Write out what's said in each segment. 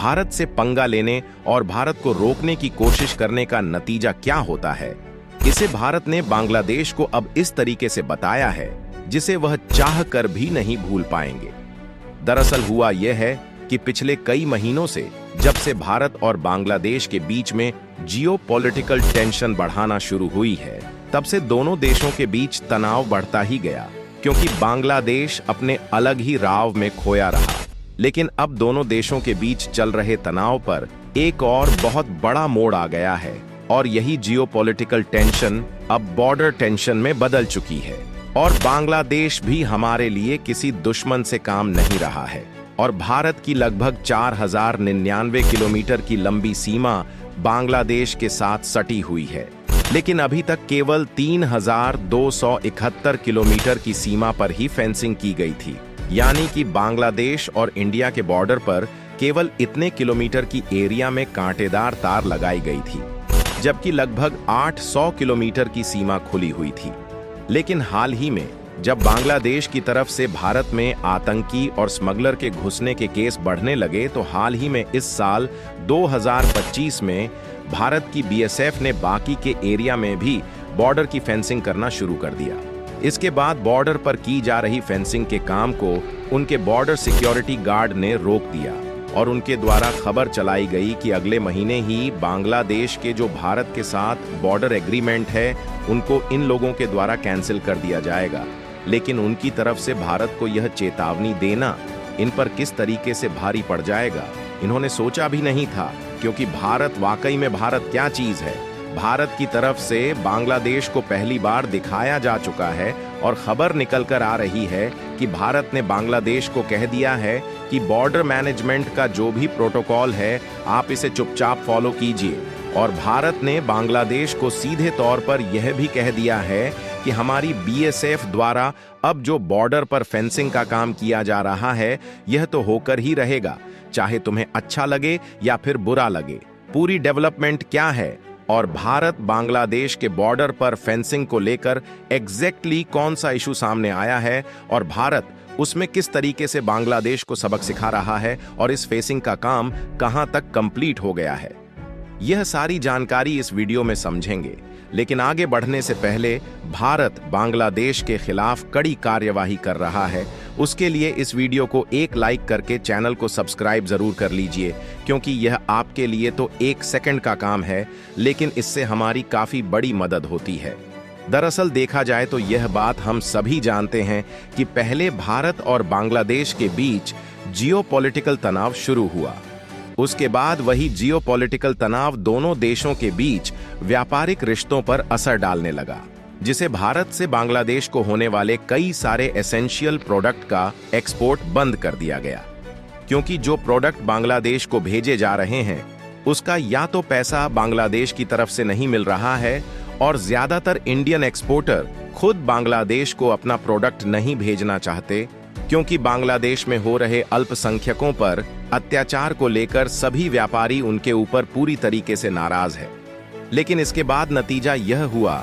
भारत से पंगा लेने और भारत को रोकने की कोशिश करने का नतीजा क्या होता है, इसे भारत ने बांग्लादेश को अब इस तरीके से बताया है जिसे वह चाह कर भी नहीं भूल पाएंगे। दरअसल हुआ यह है कि पिछले कई महीनों से जब से भारत और बांग्लादेश के बीच में जियोपॉलिटिकल टेंशन बढ़ाना शुरू हुई है, तब से दोनों देशों के बीच तनाव बढ़ता ही गया, क्योंकि बांग्लादेश अपने अलग ही राव में खोया रहा। लेकिन अब दोनों देशों के बीच चल रहे तनाव पर एक और बहुत बड़ा मोड़ आ गया है, और यही जियोपॉलिटिकल टेंशन अब बॉर्डर टेंशन में बदल चुकी है। और बांग्लादेश भी हमारे लिए किसी दुश्मन से काम नहीं रहा है, और भारत की लगभग 4099 किलोमीटर की लंबी सीमा बांग्लादेश के साथ सटी हुई है, लेकिन अभी तक केवल 3271 किलोमीटर की सीमा पर ही फेंसिंग की गई थी। यानी कि बांग्लादेश और इंडिया के बॉर्डर पर केवल इतने किलोमीटर की एरिया में कांटेदार तार लगाई गई थी, जबकि लगभग 800 किलोमीटर की सीमा खुली हुई थी। लेकिन हाल ही में जब बांग्लादेश की तरफ से भारत में आतंकी और स्मगलर के घुसने के केस बढ़ने लगे, तो हाल ही में इस साल 2025 में भारत की बीएसएफ ने बाकी के एरिया में भी बॉर्डर की फेंसिंग करना शुरू कर दिया। इसके बाद बॉर्डर पर की जा रही फेंसिंग के काम को उनके बॉर्डर सिक्योरिटी गार्ड ने रोक दिया, और उनके द्वारा खबर चलाई गई कि अगले महीने ही बांग्लादेश के जो भारत के साथ बॉर्डर एग्रीमेंट है उनको इन लोगों के द्वारा कैंसिल कर दिया जाएगा। लेकिन उनकी तरफ से भारत को यह चेतावनी देना इन पर किस तरीके से भारी पड़ जाएगा, इन्होंने सोचा भी नहीं था, क्योंकि भारत वाकई में भारत क्या चीज है। भारत की तरफ से बांग्लादेश को पहली बार दिखाया जा चुका है, और खबर निकल कर आ रही है कि भारत ने बांग्लादेश को कह दिया है कि बॉर्डर मैनेजमेंट का जो भी प्रोटोकॉल है आप इसे चुपचाप फॉलो कीजिए। और भारत ने बांग्लादेश को सीधे तौर पर यह भी कह दिया है कि हमारी बीएसएफ द्वारा अब जो बॉर्डर पर फेंसिंग का काम किया जा रहा है यह तो होकर ही रहेगा, चाहे तुम्हें अच्छा लगे या फिर बुरा लगे। पूरी डेवलपमेंट क्या है और भारत बांग्लादेश के बॉर्डर पर फेंसिंग को लेकर एग्जैक्टली कौन सा इशू सामने आया है, और भारत उसमें किस तरीके से बांग्लादेश को सबक सिखा रहा है, और इस फेंसिंग का काम कहां तक कंप्लीट हो गया है, यह सारी जानकारी इस वीडियो में समझेंगे। लेकिन आगे बढ़ने से पहले भारत बांग्लादेश के खिलाफ कड़ी कार्यवाही कर रहा है, उसके लिए इस वीडियो को एक लाइक करके चैनल को सब्सक्राइब जरूर कर लीजिए, क्योंकि यह आपके लिए तो 1 सेकंड का काम है, लेकिन इससे हमारी काफी बड़ी मदद होती है। दरअसल देखा जाए तो यह बात हम सभी जानते हैं कि पहले भारत और बांग्लादेश के बीच जियोपॉलिटिकल तनाव शुरू हुआ, उसके बाद वही जियोपॉलिटिकल तनाव दोनों देशों के बीच व्यापारिक रिश्तों पर असर डालने लगा, जिसे भारत से बांग्लादेश को होने वाले कई सारे एसेंशियल प्रोडक्ट का एक्सपोर्ट बंद कर दिया गया, क्योंकि जो प्रोडक्ट बांग्लादेश को भेजे जा रहे हैं उसका या तो पैसा बांग्लादेश की तरफ से नहीं मिल रहा है, और ज्यादातर इंडियन एक्सपोर्टर खुद बांग्लादेश को अपना प्रोडक्ट नहीं भेजना चाहते, क्योंकि बांग्लादेश में हो रहे अल्पसंख्यकों पर अत्याचार को लेकर सभी व्यापारी उनके ऊपर पूरी तरीके से नाराज है। लेकिन इसके बाद नतीजा यह हुआ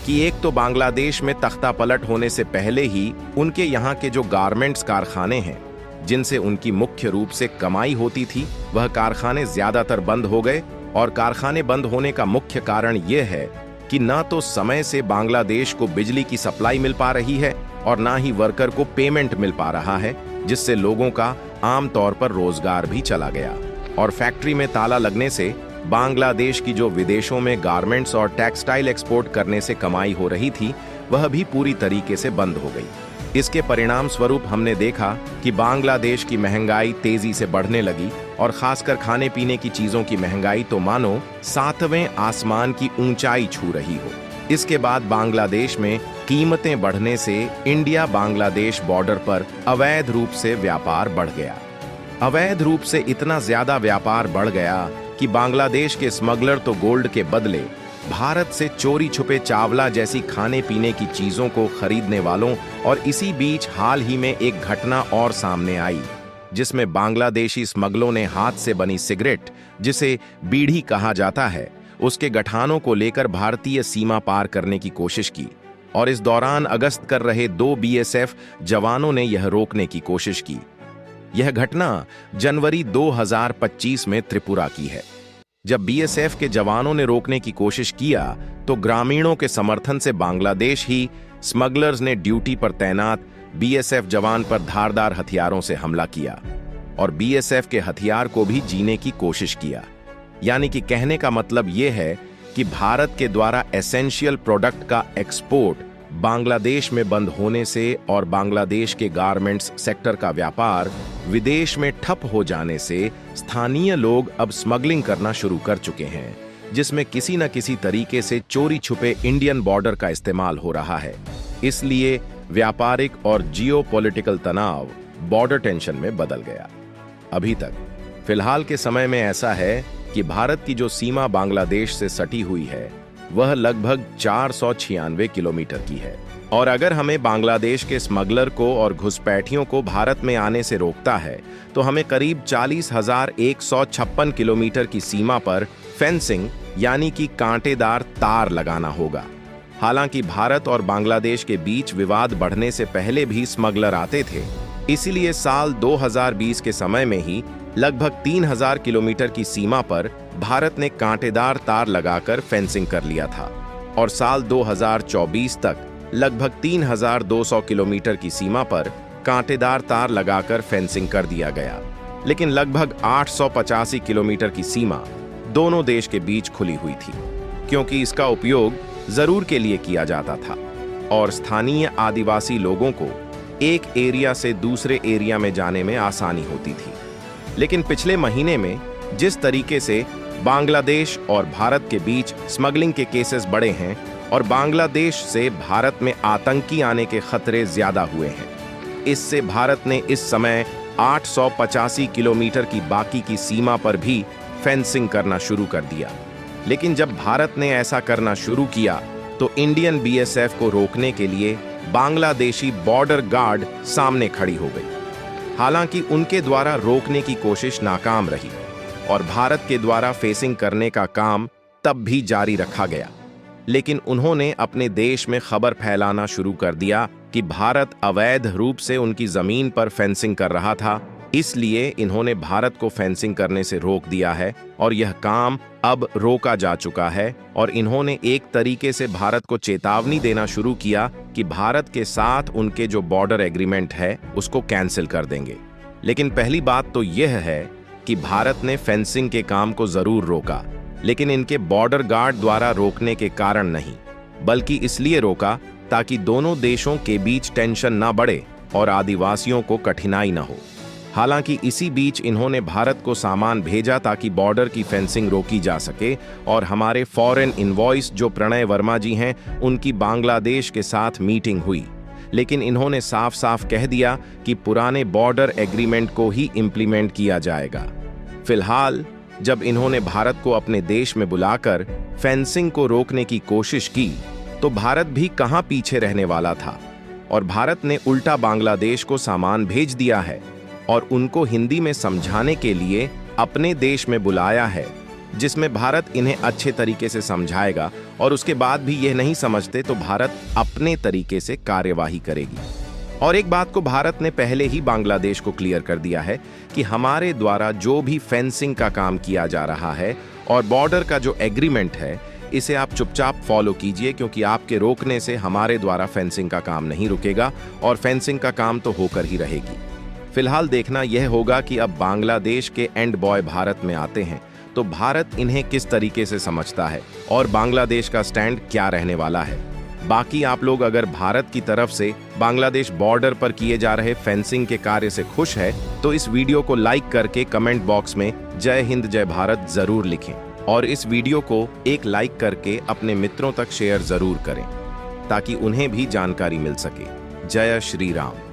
कि एक तो बांग्लादेश में तख्तापलट होने से पहले ही उनके यहाँ के जो गारमेंट्स कारखाने हैं जिनसे उनकी मुख्य रूप से कमाई होती थी, वह कारखाने ज्यादातर बंद हो गए। और कारखाने बंद होने का मुख्य कारण यह है कि न तो समय से बांग्लादेश को बिजली की सप्लाई मिल पा रही है, और ना ही वर्कर को पेमेंट मिल पा रहा है, जिससे लोगों का आम तौर पर रोजगार भी चला गया। और फैक्ट्री में ताला लगने से बांग्लादेश की जो विदेशों में गारमेंट्स और टेक्सटाइल एक्सपोर्ट करने से कमाई हो रही थी, वह भी पूरी तरीके से बंद हो गई। इसके परिणाम स्वरूप हमने देखा कि बांग्लादेश की महंगाई तेजी से बढ़ने लगी, और खासकर खाने पीने की चीजों की महंगाई तो मानो 7वें आसमान की ऊंचाई छू रही हो। इसके बाद बांग्लादेश में कीमतें बढ़ने से इंडिया बांग्लादेश बॉर्डर पर अवैध रूप से व्यापार बढ़ गया। अवैध रूप से इतना ज्यादा व्यापार बढ़ गया कि बांग्लादेश के स्मगलर तो गोल्ड के बदले भारत से चोरी छुपे चावला जैसी खाने पीने की चीजों को खरीदने वालों। और इसी बीच हाल ही में एक घटना और सामने आई, जिसमें बांग्लादेशी स्मगलों ने हाथ से बनी सिगरेट, जिसे बीड़ी कहा जाता है, उसके गठानों को लेकर भारतीय सीमा पार करने की कोशिश की। और इस दौरान गश्त कर रहे 2 बीएसएफ जवानों ने यह रोकने की कोशिश की। यह घटना जनवरी 2025 में त्रिपुरा की है। जब बीएसएफ के जवानों ने रोकने की कोशिश किया तो ग्रामीणों के समर्थन से बांग्लादेश ही स्मगलर्स ने ड्यूटी पर तैनात बीएसएफ जवान पर धारदार हथियारों से हमला किया और बीएसएफ के हथियार को भी जीने की कोशिश किया। यानी कि कहने का मतलब यह है कि भारत के द्वारा एसेंशियल प्रोडक्ट का एक्सपोर्ट बांग्लादेश में बंद होने से और बांग्लादेश के गारमेंट्स सेक्टर का व्यापार विदेश में ठप हो जाने से स्थानीय लोग अब स्मगलिंग करना शुरू कर चुके हैं, जिसमें किसी न किसी तरीके से चोरी छुपे इंडियन बॉर्डर का इस्तेमाल हो रहा है। इसलिए व्यापारिक और जियोपॉलिटिकल तनाव बॉर्डर टेंशन में बदल गया। अभी तक फिलहाल के समय में ऐसा है कि भारत की जो सीमा बांग्लादेश से सटी हुई है वह लगभग 496 किलोमीटर की है और अगर हमें बांग्लादेश के स्मगलर को और घुसपैठियों को भारत में आने से रोकता है तो हमें करीब 40,156 किलोमीटर की सीमा पर फेंसिंग यानी कि कांटेदार तार लगाना होगा। हालांकि भारत और बांग्लादेश के बीच विवाद बढ़ने से पहले भी स्मगलर आते थे, इसीलिए साल 2020 के समय में ही लगभग 3,000 किलोमीटर की सीमा पर भारत ने कांटेदार तार लगाकर फेंसिंग कर लिया था और साल 2024 तक लगभग 3,200 किलोमीटर की सीमा पर कांटेदार तार लगाकर फेंसिंग कर दिया गया। लेकिन लगभग 885 किलोमीटर की सीमा दोनों देश के बीच खुली हुई थी, क्योंकि इसका उपयोग जरूर के लिए किया जाता था और स्थानीय आदिवासी लोगों को एक एरिया से दूसरे एरिया में जाने में आसानी होती थी। लेकिन पिछले महीने में जिस तरीके से बांग्लादेश और भारत के बीच स्मगलिंग के केसेस बढ़े हैं और बांग्लादेश से भारत में आतंकी आने के खतरे ज्यादा हुए हैं, इससे भारत ने इस समय 885 किलोमीटर की बाकी की सीमा पर भी फेंसिंग करना शुरू कर दिया। लेकिन जब भारत ने ऐसा करना शुरू किया तो इंडियन बीएसएफ को रोकने के लिए बांग्लादेशी बॉर्डर गार्ड सामने खड़ी हो गई। हालांकि उनके द्वारा रोकने की कोशिश नाकाम रही और भारत के द्वारा फेसिंग करने का काम तब भी जारी रखा गया। लेकिन उन्होंने अपने देश में खबर फैलाना शुरू कर दिया कि भारत अवैध रूप से उनकी जमीन पर फेंसिंग कर रहा था, इसलिए इन्होंने भारत को फेंसिंग करने से रोक दिया है और यह काम अब रोका जा चुका है और इन्होंने एक तरीके से भारत को चेतावनी देना शुरू किया कि भारत के साथ उनके जो बॉर्डर एग्रीमेंट है उसको कैंसिल कर देंगे। लेकिन पहली बात तो यह है कि भारत ने फेंसिंग के काम को जरूर रोका, लेकिन इनके बॉर्डर गार्ड द्वारा रोकने के कारण नहीं, बल्कि इसलिए रोका ताकि दोनों देशों के बीच टेंशन ना बढ़े और आदिवासियों को कठिनाई ना हो। हालांकि इसी बीच इन्होंने भारत को सामान भेजा ताकि बॉर्डर की फेंसिंग रोकी जा सके और हमारे फॉरेन इनवॉइस जो प्रणय वर्मा जी हैं उनकी बांग्लादेश के साथ मीटिंग हुई। लेकिन इन्होंने साफ साफ कह दिया कि पुराने बॉर्डर एग्रीमेंट को ही इंप्लीमेंट किया जाएगा। फिलहाल जब इन्होंने भारत को अपने देश में बुलाकर फेंसिंग को रोकने की कोशिश की तो भारत भी कहां पीछे रहने वाला था और भारत ने उल्टा बांग्लादेश को सामान भेज दिया है और उनको हिंदी में समझाने के लिए अपने देश में बुलाया है, जिसमें भारत इन्हें अच्छे तरीके से समझाएगा और उसके बाद भी यह नहीं समझते तो भारत अपने तरीके से कार्यवाही करेगी। और एक बात को भारत ने पहले ही बांग्लादेश को क्लियर कर दिया है कि हमारे द्वारा जो भी फेंसिंग का काम किया जा रहा है और बॉर्डर का जो एग्रीमेंट है इसे आप चुपचाप फॉलो कीजिए, क्योंकि आपके रोकने से हमारे द्वारा फेंसिंग का काम नहीं रुकेगा और फेंसिंग का काम तो होकर ही रहेगी। फिलहाल देखना यह होगा कि अब बांग्लादेश के एंड बॉय भारत में आते हैं तो भारत इन्हें किस तरीके से समझता है और बांग्लादेश का स्टैंड क्या रहने वाला है। बाकी आप लोग अगर भारत की तरफ से बांग्लादेश बॉर्डर पर किए जा रहे फेंसिंग के कार्य से खुश है तो इस वीडियो को लाइक करके कमेंट बॉक्स में जय हिंद जय भारत जरूर लिखें और इस वीडियो को एक लाइक करके अपने मित्रों तक शेयर जरूर करें ताकि उन्हें भी जानकारी मिल सके। जय श्री राम।